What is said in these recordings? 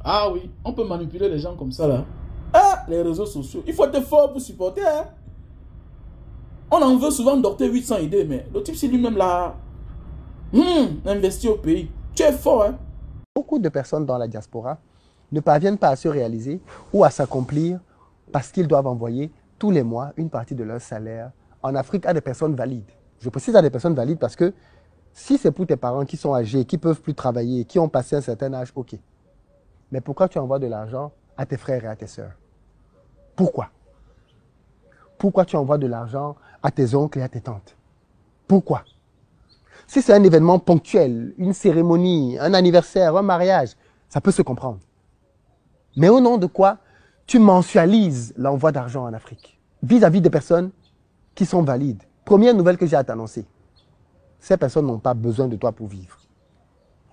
Ah oui, on peut manipuler les gens comme ça là. Ah, les réseaux sociaux. Il faut être fort pour supporter. Hein. On en veut souvent Docteur 800 idées, mais le type c'est lui-même là. Investi au pays. Tu es fort, hein. Beaucoup de personnes dans la diaspora ne parviennent pas à se réaliser ou à s'accomplir parce qu'ils doivent envoyer tous les mois une partie de leur salaire en Afrique à des personnes valides. Je précise à des personnes valides parce que si c'est pour tes parents qui sont âgés, qui ne peuvent plus travailler, qui ont passé un certain âge, ok. Mais pourquoi tu envoies de l'argent à tes frères et à tes sœurs? Pourquoi? Pourquoi tu envoies de l'argent à tes oncles et à tes tantes? Pourquoi? Si c'est un événement ponctuel, une cérémonie, un anniversaire, un mariage, ça peut se comprendre. Mais au nom de quoi tu mensualises l'envoi d'argent en Afrique vis-à-vis des personnes qui sont valides? Première nouvelle que j'ai à t'annoncer. Ces personnes n'ont pas besoin de toi pour vivre.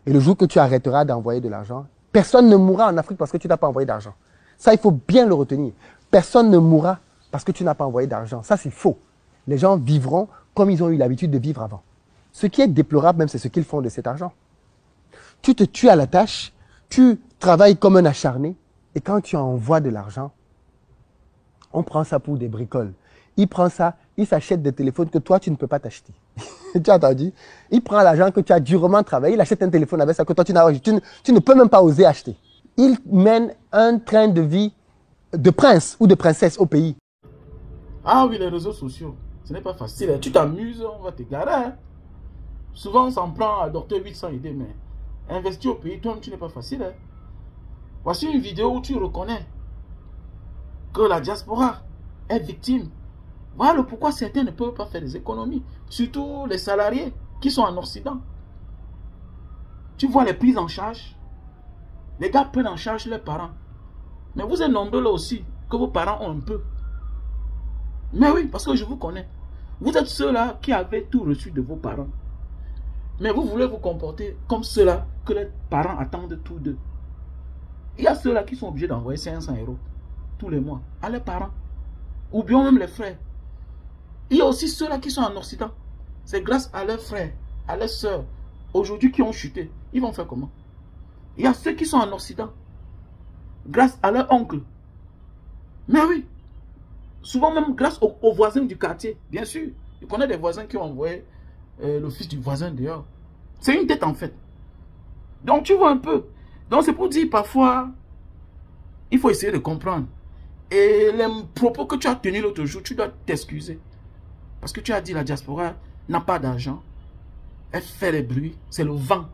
Et le jour que tu arrêteras d'envoyer de l'argent, personne ne mourra en Afrique parce que tu n'as pas envoyé d'argent. Ça, il faut bien le retenir. Personne ne mourra parce que tu n'as pas envoyé d'argent. Ça, c'est faux. Les gens vivront comme ils ont eu l'habitude de vivre avant. Ce qui est déplorable même, c'est ce qu'ils font de cet argent. Tu te tues à la tâche, tu travailles comme un acharné, et quand tu envoies de l'argent, on prend ça pour des bricoles. Il prend ça, il s'achète des téléphones que toi, tu ne peux pas t'acheter. Tu as entendu? Il prend l'argent que tu as durement travaillé, il achète un téléphone avec ça que toi, tu ne peux même pas oser acheter. Il mène un train de vie de prince ou de princesse au pays. Ah oui, les réseaux sociaux, ce n'est pas facile. Hein. Tu t'amuses, on va te garer. Hein. Souvent, on s'en prend à Docteur 800 idées, mais investir au pays, toi, tu n'es pas facile. Hein. Voici une vidéo où tu reconnais que la diaspora est victime. Voilà pourquoi certains ne peuvent pas faire des économies. Surtout les salariés qui sont en Occident. Tu vois les prises en charge. Les gars prennent en charge leurs parents. Mais vous êtes nombreux là aussi que vos parents ont un peu. Mais oui, parce que je vous connais. Vous êtes ceux-là qui avaient tout reçu de vos parents. Mais vous voulez vous comporter comme ceux-là que les parents attendent tous d'eux. Il y a ceux-là qui sont obligés d'envoyer 500 € tous les mois à leurs parents. Ou bien même les frères. Il y a aussi ceux-là qui sont en Occident. C'est grâce à leurs frères, à leurs sœurs, aujourd'hui qui ont chuté. Ils vont faire comment? Il y a ceux qui sont en Occident. Grâce à leur oncle. Mais oui. Souvent même grâce aux voisins du quartier. Bien sûr. Je connais des voisins qui ont envoyé le fils du voisin dehors. C'est une dette en fait. Donc tu vois un peu. Donc c'est pour dire parfois, il faut essayer de comprendre. Et les propos que tu as tenus l'autre jour, tu dois t'excuser. Parce que tu as dit la diaspora n'a pas d'argent. Elle fait les bruits. C'est le vent.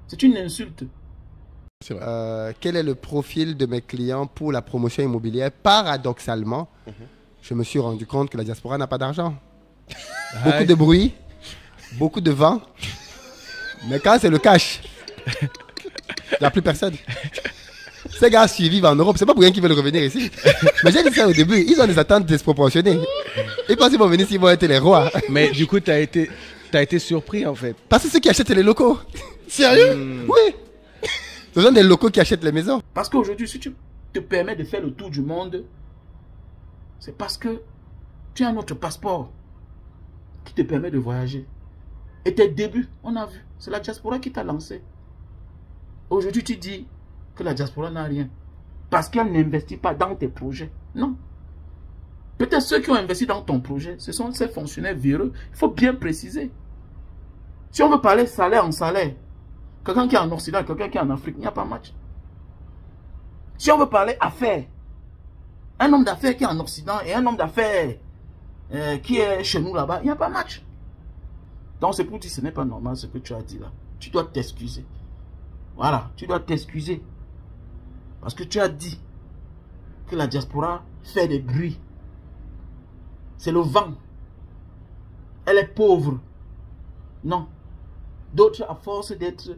C'est une insulte. Quel est le profil de mes clients pour la promotion immobilière? Paradoxalement, je me suis rendu compte que la diaspora n'a pas d'argent. Beaucoup de bruit, beaucoup de vent. Mais quand c'est le cash, il n'y a plus personne. Ces gars, s'ils vivent en Europe, c'est pas pour rien qu'ils veulent revenir ici. Mais j'ai dit ça au début, ils ont des attentes disproportionnées. Ils pensent qu'ils vont venir s'ils vont être les rois. Mais du coup, t'as été surpris en fait. Parce que ceux qui achètent les locaux. Sérieux? Oui. Ce sont des locaux qui achètent les maisons. Parce qu'aujourd'hui, si tu te permets de faire le tour du monde, c'est parce que tu as notre passeport qui te permet de voyager. Et tes débuts, on a vu, c'est la diaspora qui t'a lancé. Aujourd'hui, tu dis que la diaspora n'a rien. Parce qu'elle n'investit pas dans tes projets. Non. Peut-être ceux qui ont investi dans ton projet, ce sont ces fonctionnaires véreux. Il faut bien préciser. Si on veut parler salaire en salaire, quelqu'un qui est en Occident, quelqu'un qui est en Afrique, il n'y a pas match. Si on veut parler affaires, un homme d'affaires qui est en Occident et un homme d'affaires qui est chez nous là-bas, il n'y a pas match. Donc c'est pour dire que ce n'est pas normal ce que tu as dit là. Tu dois t'excuser. Voilà, tu dois t'excuser. Parce que tu as dit que la diaspora fait des bruits. C'est le vent. Elle est pauvre. Non. D'autres, à force d'être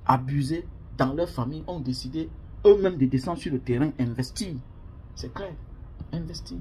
abusés dans leur famille, ont décidé eux-mêmes de descendre sur le terrain, investir. C'est clair. Investir.